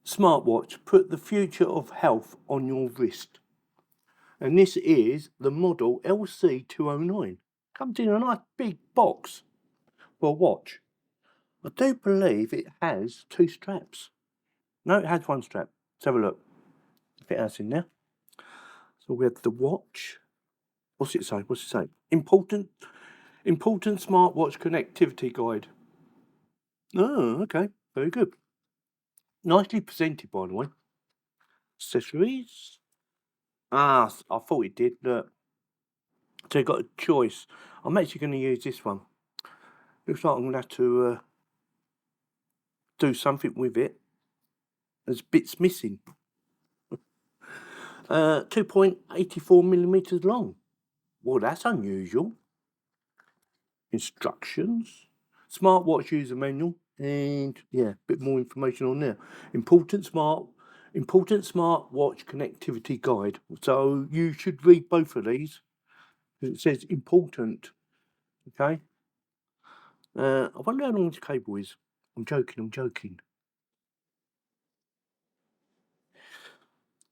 Smartwatch, put the future of health on your wrist. And this is the model LC209. Comes in a nice big box for a watch. I do believe it has 2 straps. No, it has 1 strap. Let's have a look if it has in there. So we have the watch. What's it say? What's it say? Important smartwatch connectivity guide. Oh, okay. Very good. Nicely presented, by the way. Accessories. Ah, I thought it did. Look. So you've got a choice. I'm actually going to use this one. Looks like I'm going to have to do something with it. There's bits missing. 2.84mm long. Well, that's unusual. Instructions. Smartwatch user manual. And yeah, a bit more information on there. Important smartwatch connectivity guide. So you should read both of these. It says important. Okay. I wonder how long this cable is. I'm joking.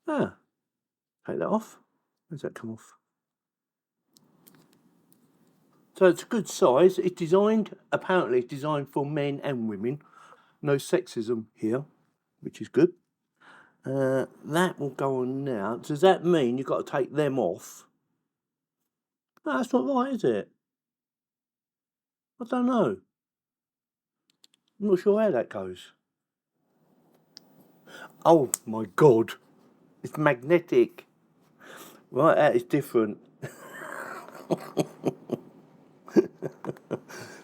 Ah, take that off. Where's that come off? So it's a good size. Apparently it's designed for men and women. No sexism here, which is good. That will go on now. Does that mean you've got to take them off? No, that's not right, is it? I don't know. I'm not sure how that goes. Oh my God. It's magnetic. Right, that is different.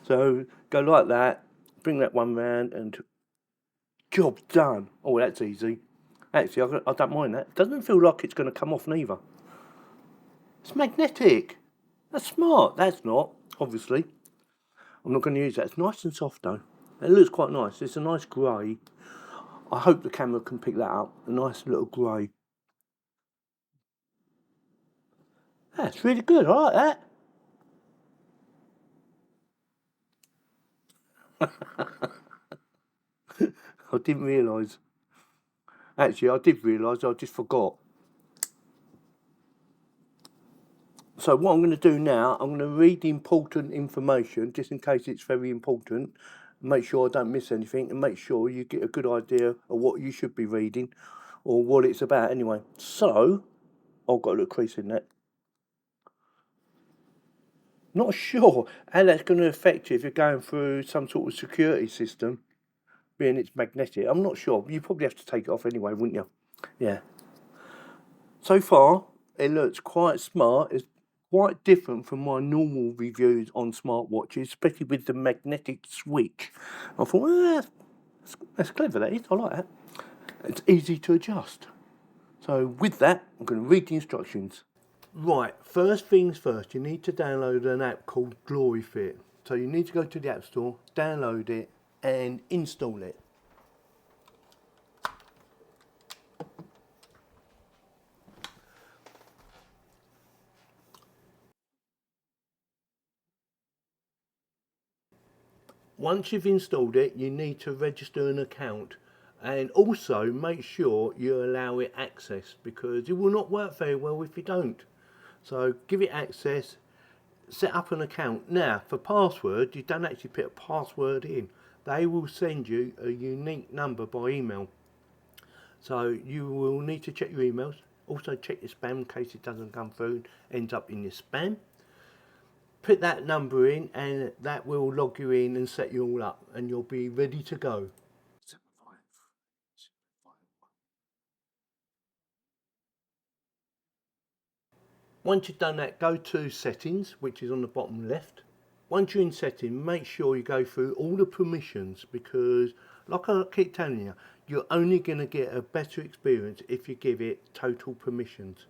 So go like that, bring that one round and job's done. Oh, that's easy. Actually, I don't mind that. It doesn't feel like it's going to come off neither. It's magnetic. That's smart. That's not, obviously. I'm not going to use that. It's nice and soft though. It looks quite nice. It's a nice grey. I hope the camera can pick that up. A nice little grey. That's really good. I like that. I didn't realise. Actually, I did realise, I just forgot. So what I'm going to do now, I'm going to read the important information, just in case it's very important. Make sure I don't miss anything, and make sure you get a good idea of what you should be reading, or what it's about anyway. So, I've got a little crease in that. Not sure how that's going to affect you if you're going through some sort of security system, being it's magnetic. I'm not sure. You probably have to take it off anyway, wouldn't you? Yeah. So far, it looks quite smart. It's quite different from my normal reviews on smartwatches, especially with the magnetic switch. I thought, well, that's clever, that is. I like that. It's easy to adjust. So with that, I'm going to read the instructions. Right, first things first, you need to download an app called GloryFit. So you need to go to the App Store, download it, and install it. Once you've installed it, you need to register an account, and also make sure you allow it access, because it will not work very well if you don't. So give it access, set up an account. Now for password, you don't actually put a password in. They will send you a unique number by email. So you will need to check your emails. Also check your spam in case it doesn't come through, ends up in your spam. Put that number in and that will log you in and set you all up, and you'll be ready to go. Once you've done that, go to settings, which is on the bottom left. Once you're in settings, make sure you go through all the permissions, because like I keep telling you, you're only going to get a better experience if you give it total permissions.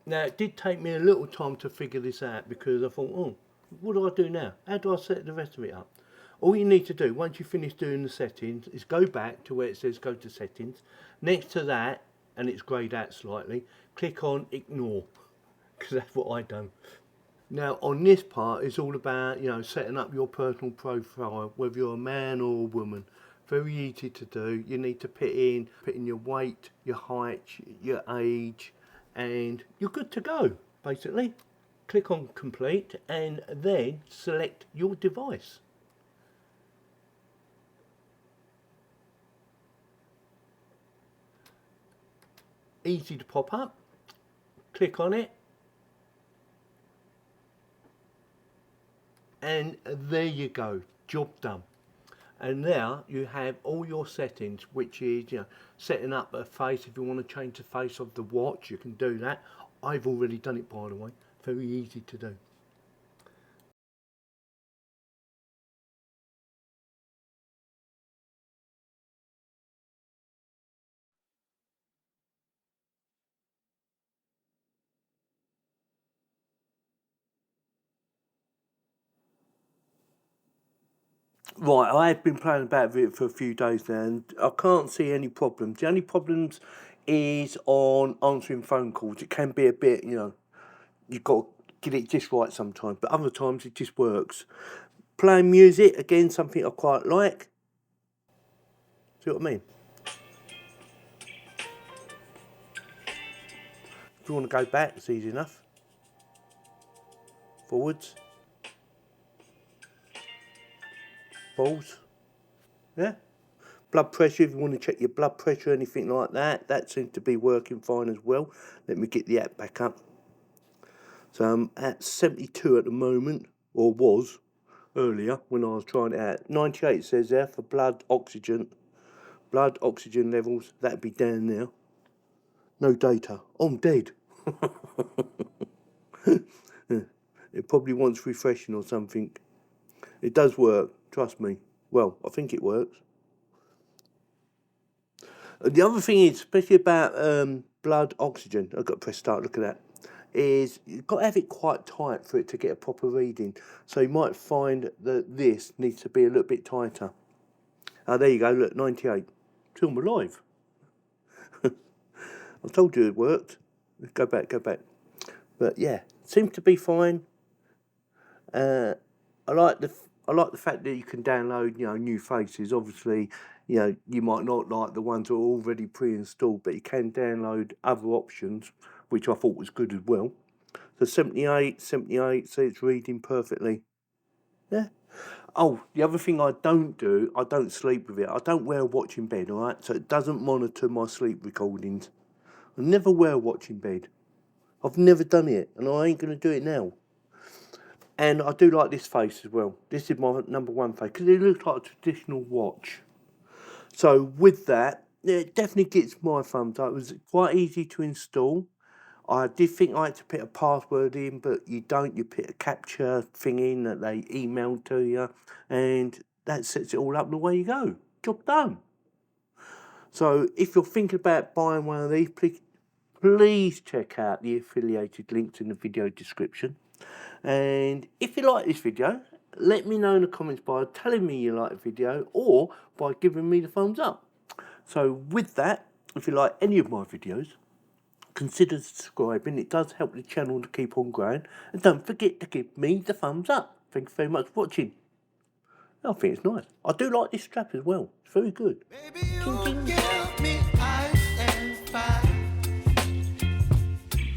Now it did take me a little time to figure this out, because I thought, oh, what do I do now? How do I set the rest of it up? All you need to do once you finish doing the settings is go back to where it says go to settings. Next to that, and it's greyed out slightly, click on ignore, because that's what I done. Now on this part it's all about, you know, setting up your personal profile, whether you're a man or a woman. Very easy to do. You need to put in your weight, your height, your age, and you're good to go basically. Click on complete and then select your device. Easy to pop up. Click on it. And there you go, job done. And now you have all your settings, which is, you know, setting up a face. If you want to change the face of the watch, you can do that. I've already done it, by the way. Very easy to do. Right, I have been playing about with it for a few days now and I can't see any problems. The only problems is on answering phone calls. It can be a bit, you know, you've got to get it just right sometimes, but other times it just works. Playing music, again, something I quite like. See what I mean? If you want to go back, it's easy enough. Forwards. Balls. Yeah. Blood pressure, if you want to check your blood pressure, anything like that, that seems to be working fine as well. Let me get the app back up. So I'm at 72 at the moment, or was earlier when I was trying it out. 98 says there for blood oxygen levels, that'd be down now. No data. I'm dead. It probably wants refreshing or something. It does work, trust me. Well, I think it works. The other thing is, especially about blood oxygen, I've got to press start, look at that, is you've got to have it quite tight for it to get a proper reading. So you might find that this needs to be a little bit tighter. Oh, there you go, look, 98. Still I'm alive. I told you it worked. Go back. But yeah, seems to be fine. I like the fact that you can download, you know, new faces. Obviously, you know, you might not like the ones that are already pre-installed, but you can download other options, which I thought was good as well. So 78, so it's reading perfectly. Yeah. Oh, the other thing I don't do, I don't sleep with it. I don't wear a watch in bed, alright? So it doesn't monitor my sleep recordings. I never wear a watch in bed. I've never done it, and I ain't going to do it now. And I do like this face as well. This is my #1 face, because it looks like a traditional watch. So with that, it definitely gets my thumbs up. It was quite easy to install. I did think I had to put a password in, but you don't. You put a capture thing in that they email to you, and that sets it all up and away you go. Job done. So if you're thinking about buying one of these, please check out the affiliated links in the video description. And if you like this video, let me know in the comments by telling me you like the video or by giving me the thumbs up. So with that, if you like any of my videos, consider subscribing. It does help the channel to keep on growing. And don't forget to give me the thumbs up. Thank you very much for watching. I think it's nice. I do like this strap as well. It's very good. Baby, you give me ice and fire.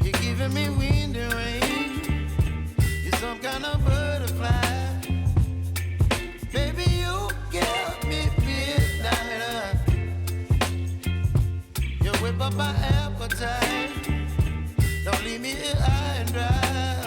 You're giving me wind and rain. You're some kind of butterfly. Baby, you give me midnight. You whip up my appetite. Don't leave me here high and dry.